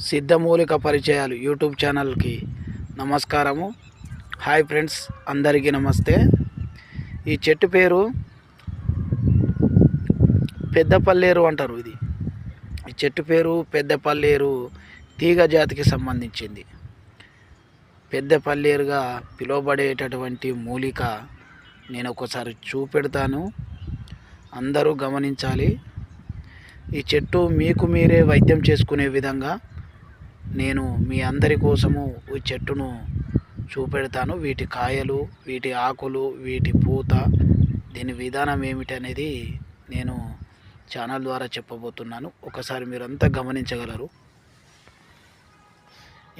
సిద్ధమూలిక పరిచయాలు యూట్యూబ్ ఛానల్కి నమస్కారము. హాయ్ ఫ్రెండ్స్, అందరికీ నమస్తే. ఈ చెట్టు పేరు పెద్దపల్లేరు అంటారు. ఈ చెట్టు పేరు పెద్దపల్లేరు, తీగ జాతికి సంబంధించింది. పెద్దపల్లేరుగా పిలువబడేటటువంటి మూలిక నేను ఒకసారి చూపెడతాను, అందరూ గమనించాలి. ఈ చెట్టు మీకు మీరే వైద్యం చేసుకునే విధంగా నేను మీ అందరి కోసము ఈ చెట్టును చూపెడతాను. వీటి కాయలు, వీటి ఆకులు, వీటి పూత, దీని విధానం ఏమిటి అనేది నేను ఛానల్ ద్వారా చెప్పబోతున్నాను. ఒకసారి మీరంతా గమనించగలరు.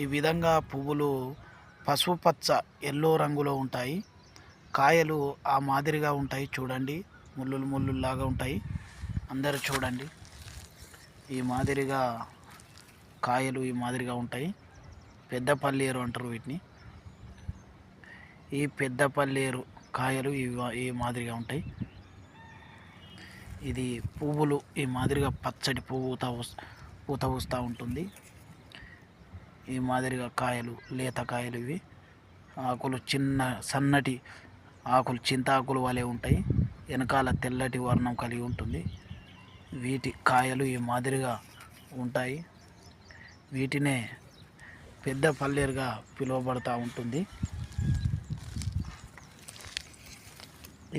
ఈ విధంగా పువ్వులు పసుపు పచ్చ ఎల్లో రంగులో ఉంటాయి. కాయలు ఆ మాదిరిగా ఉంటాయి. చూడండి, ముళ్ళులు ముళ్ళులాగా ఉంటాయి. అందరూ చూడండి, ఈ మాదిరిగా కాయలు ఈ మాదిరిగా ఉంటాయి. పెద్దపల్లేరు అంటారు వీటిని. ఈ పెద్దపల్లేరు కాయలు ఈ మాదిరిగా ఉంటాయి. ఇది పువ్వులు ఈ మాదిరిగా పచ్చడి పూత వస్తూ ఉంటుంది. ఈ మాదిరిగా కాయలు, లేత కాయలు ఇవి. ఆకులు చిన్న సన్నటి ఆకులు, చింతాకులు వలె ఉంటాయి. వెనకాల తెల్లటి వర్ణం కలిగి ఉంటుంది. వీటి కాయలు ఈ మాదిరిగా ఉంటాయి. వీటినే పెద్దపల్లేరుగా పిలువబడుతూ ఉంటుంది.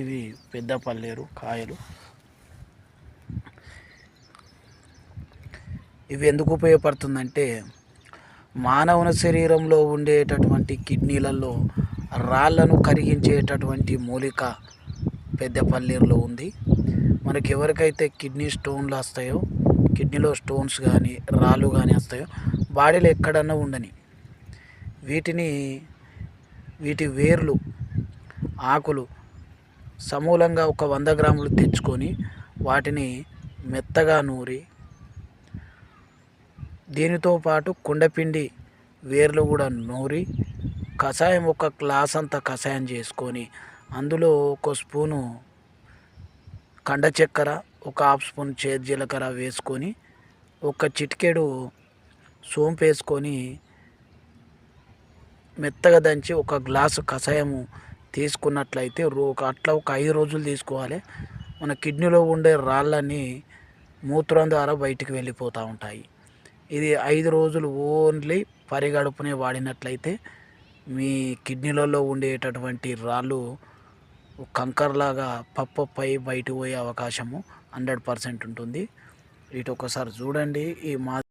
ఇవి పెద్దపల్లేరు కాయలు. ఇవి ఎందుకు ఉపయోగపడుతుందంటే, మానవుని శరీరంలో ఉండేటటువంటి కిడ్నీలలో రాళ్లను కరిగించేటటువంటి మూలిక పెద్దపల్లేరులో ఉంది. మనకి ఎవరికైతే కిడ్నీ స్టోన్లు వస్తాయో, కిడ్నీలో స్టోన్స్ కానీ రాళ్ళు కానీ వస్తాయో, బాడీలో ఎక్కడన్నా ఉండని వీటి వేర్లు, ఆకులు సమూలంగా ఒక 100 గ్రాములు తెచ్చుకొని వాటిని మెత్తగా నూరి, దీనితో పాటు కుండపిండి వేర్లు కూడా నూరి, కషాయం ఒక గ్లాస్ అంతా కషాయం చేసుకొని, అందులో ఒక స్పూను కండ చక్కెర, ఒక హాఫ్ స్పూన్ చేదు జీలకర్ర వేసుకొని, ఒక చిటికెడు సోంపు వేసుకొని మెత్తగా దంచి ఒక గ్లాసు కషాయము తీసుకున్నట్లయితే అట్లా ఒక 5 రోజులు తీసుకోవాలి. మన కిడ్నీలో ఉండే రాళ్ళన్నీ మూత్రం ద్వారా బయటికి వెళ్ళిపోతూ ఉంటాయి. ఇది 5 రోజులు ఓన్లీ పరిగడుపునే వాడినట్లయితే మీ కిడ్నీలలో ఉండేటటువంటి రాళ్ళు కంకర్లాగా పై బయటకు పోయే అవకాశము 100% ఉంటుంది. వీటి ఒకసారి చూడండి. ఈ